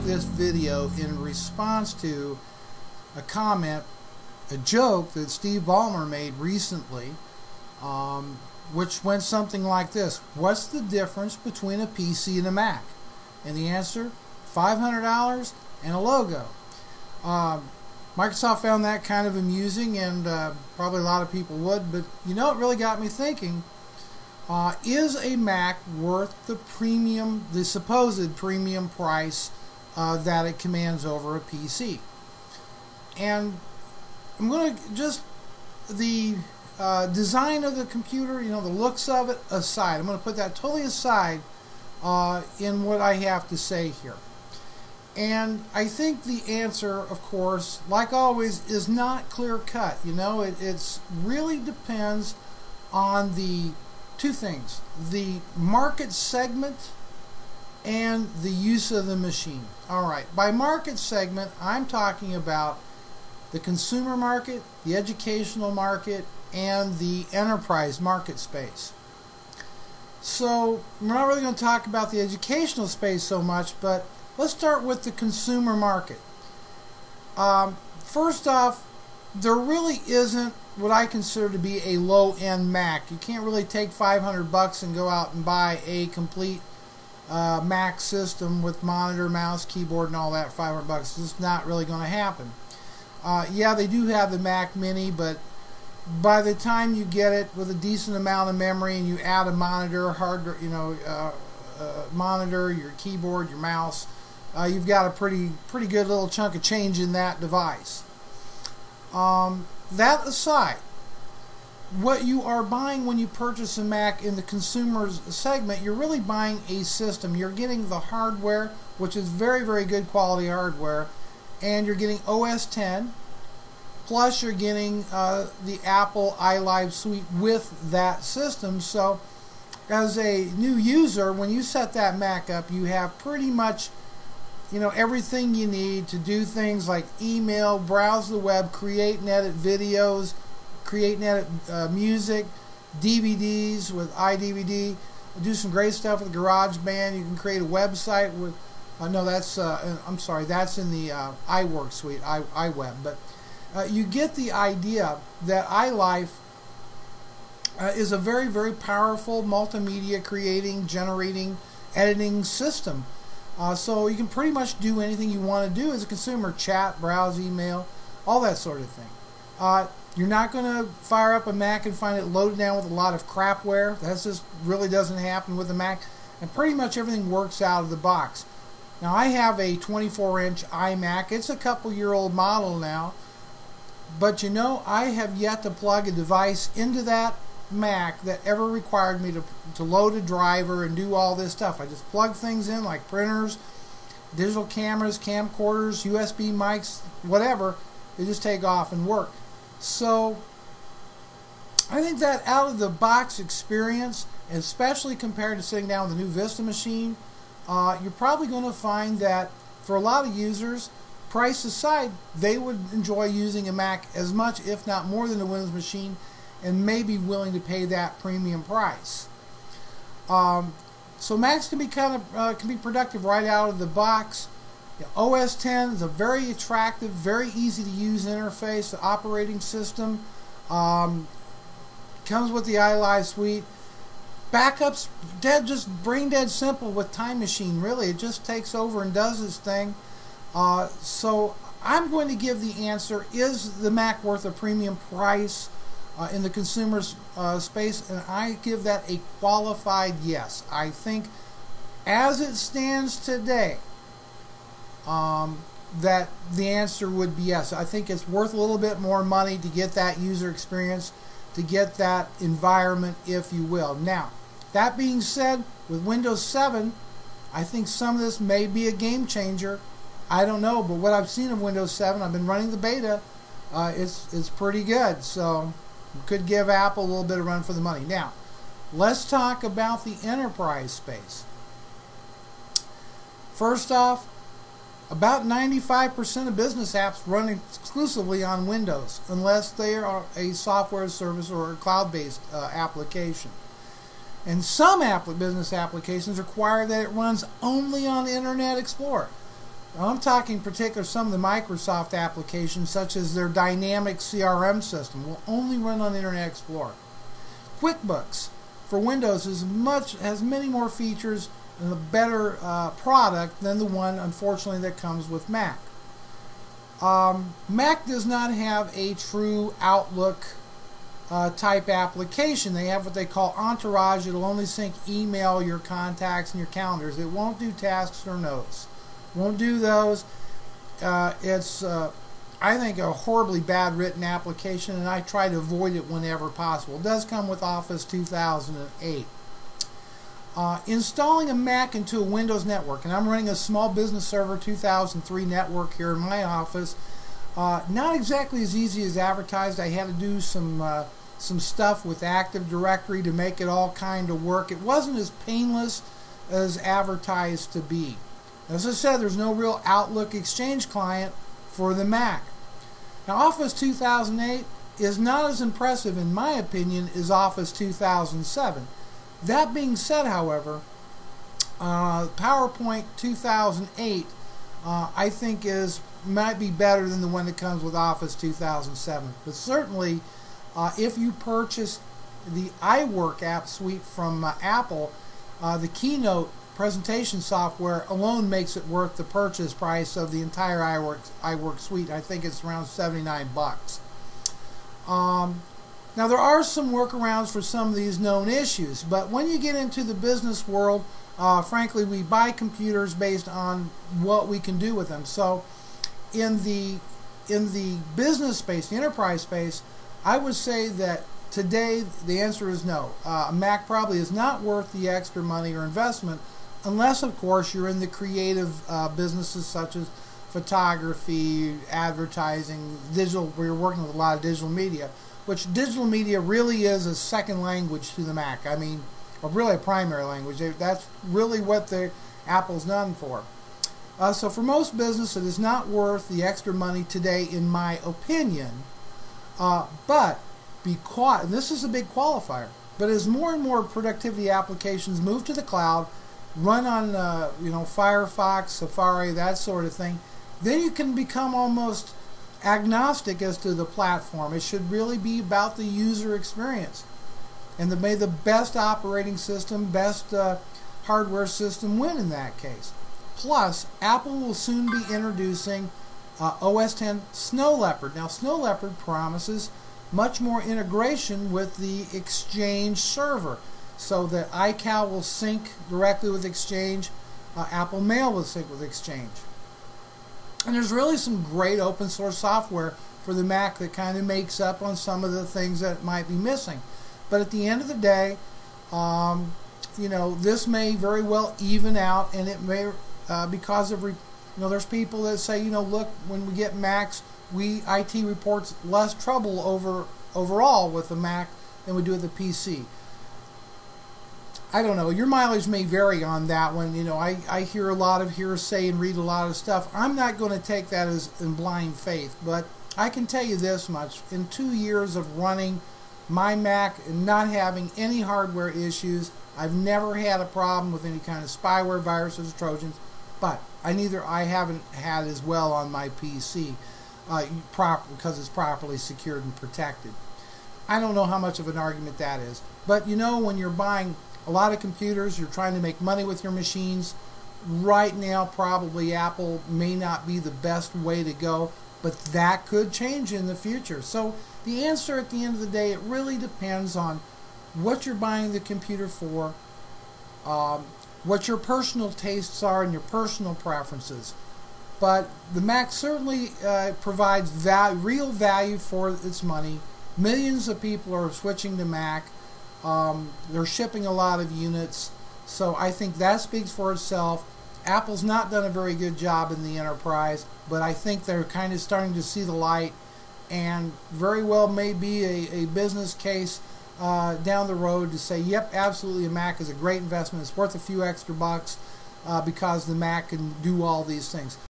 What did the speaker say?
this video in response to a comment, a joke that Steve Ballmer made recently, which went something like this: what's the difference between a PC and a Mac? And the answer, $500 and a logo. Microsoft found that kind of amusing, and probably a lot of people would, but you know, it really got me thinking, is a Mac worth the supposed premium price that it commands over a PC? And I'm going to just, the design of the computer, you know, the looks of it aside, I'm going to put that totally aside in what I have to say here. And I think the answer, of course, like always, is not clear-cut. You know, it's really depends on the two things: the market segment and the use of the machine. All right, by market segment, I'm talking about the consumer market, the educational market, and the enterprise market space. So we're not really going to talk about the educational space so much, but let's start with the consumer market. First off, there really isn't what I consider to be a low-end Mac. You can't really take $500 and go out and buy a complete Mac system with monitor, mouse, keyboard, and all that. $500. It's just not really going to happen. Yeah, they do have the Mac Mini, but by the time you get it with a decent amount of memory and you add a monitor, monitor, your keyboard, your mouse, you've got a pretty good little chunk of change in that device. That aside, what you are buying when you purchase a Mac in the consumer segment, you're really buying a system. You're getting the hardware, which is very, very good quality hardware, and you're getting OS X, plus you're getting the Apple iLive suite with that system. So as a new user, when you set that Mac up, you have pretty much, you know, everything you need to do things like email, browse the web, create and edit videos, create and edit music, DVDs with iDVD, do some great stuff with GarageBand. You can create a website with, I'm sorry, that's in the iWork suite, iWeb. But you get the idea that iLife is a very, very powerful multimedia creating, generating, editing system. So you can pretty much do anything you want to do as a consumer: chat, browse, email, all that sort of thing. You're not going to fire up a Mac and find it loaded down with a lot of crapware. That just really doesn't happen with a Mac. And pretty much everything works out of the box. Now, I have a 24-inch iMac. It's a couple-year-old model now. But, you know, I have yet to plug a device into that Mac that ever required me to load a driver and do all this stuff. I just plug things in like printers, digital cameras, camcorders, USB mics, whatever. They just take off and work. So I think that out-of-the-box experience, especially compared to sitting down with a new Vista machine, you're probably going to find that for a lot of users, price aside, they would enjoy using a Mac as much, if not more, than a Windows machine, and may be willing to pay that premium price. So Macs can be can be productive right out of the box. OS X is a very attractive, very easy to use interface. The operating system comes with the iLive suite. Backups, just brain dead simple with Time Machine. Really, it just takes over and does its thing. So I'm going to give the answer: is the Mac worth a premium price in the consumer's space? And I give that a qualified yes. I think, as it stands today, that the answer would be yes. I think it's worth a little bit more money to get that user experience, to get that environment, if you will. Now, that being said, with Windows 7, I think some of this may be a game changer. I don't know, but what I've seen of Windows 7, I've been running the beta, it's pretty good. So could give Apple a little bit of run for the money. Now, let's talk about the enterprise space. First off, about 95% of business apps run exclusively on Windows, unless they are a software service or a cloud-based application. And some business applications require that it runs only on Internet Explorer. I'm talking in particular some of the Microsoft applications, such as their dynamic CRM system, will only run on Internet Explorer. QuickBooks for Windows has many more features and a better product than the one, unfortunately, that comes with Mac. Mac does not have a true Outlook type application. They have what they call Entourage. It'll only sync email, your contacts, and your calendars. It won't do tasks or notes. Won't do those. It's, I think, a horribly bad written application, and I try to avoid it whenever possible. It does come with Office 2008. Installing a Mac into a Windows network, and I'm running a Small Business Server 2003 network here in my office. Not exactly as easy as advertised. I had to do some stuff with Active Directory to make it all kind of work. It wasn't as painless as advertised to be. As I said, there's no real Outlook Exchange client for the Mac. Now, Office 2008 is not as impressive, in my opinion, as Office 2007. That being said, however, PowerPoint 2008 I think might be better than the one that comes with Office 2007. But certainly, if you purchase the iWork app suite from Apple, the Keynote presentation software alone makes it worth the purchase price of the entire iWork suite. I think it's around $79. Now, there are some workarounds for some of these known issues, but when you get into the business world, frankly, we buy computers based on what we can do with them. So in the business space, the enterprise space, I would say that today the answer is no. A Mac probably is not worth the extra money or investment, unless, of course, you're in the creative businesses such as photography, advertising, digital, where you're working with a lot of digital media, which digital media really is a second language to the Mac. I mean, or really a primary language. That's really what Apple's known for. So for most business, it is not worth the extra money today, in my opinion. But and this is a big qualifier, but as more and more productivity applications move to the cloud, run on Firefox, Safari, that sort of thing, then you can become almost agnostic as to the platform. It should really be about the user experience, and may the best operating system, best hardware system win in that case. Plus, Apple will soon be introducing OS X Snow Leopard. Now, Snow Leopard promises much more integration with the Exchange server, so that iCal will sync directly with Exchange, Apple Mail will sync with Exchange. And there's really some great open source software for the Mac that kind of makes up on some of the things that might be missing. But at the end of the day, this may very well even out, and it may, because of, there's people that say, look, when we get Macs, IT reports less trouble overall with the Mac than we do with the PC. I don't know. Your mileage may vary on that one. I hear a lot of hearsay and read a lot of stuff. I'm not going to take that as in blind faith, but I can tell you this much. In 2 years of running my Mac and not having any hardware issues, I've never had a problem with any kind of spyware, viruses, Trojans, but I haven't had as well on my PC because it's properly secured and protected. I don't know how much of an argument that is, but when you're buying a lot of computers, you're trying to make money with your machines. Right now, probably Apple may not be the best way to go, but that could change in the future. So the answer at the end of the day, it really depends on what you're buying the computer for, what your personal tastes are and your personal preferences. But the Mac certainly provides real value for its money. Millions of people are switching to Mac. They're shipping a lot of units, so I think that speaks for itself. Apple's not done a very good job in the enterprise, but I think they're kind of starting to see the light, and very well may be a business case down the road to say, yep, absolutely, a Mac is a great investment. It's worth a few extra bucks because the Mac can do all these things.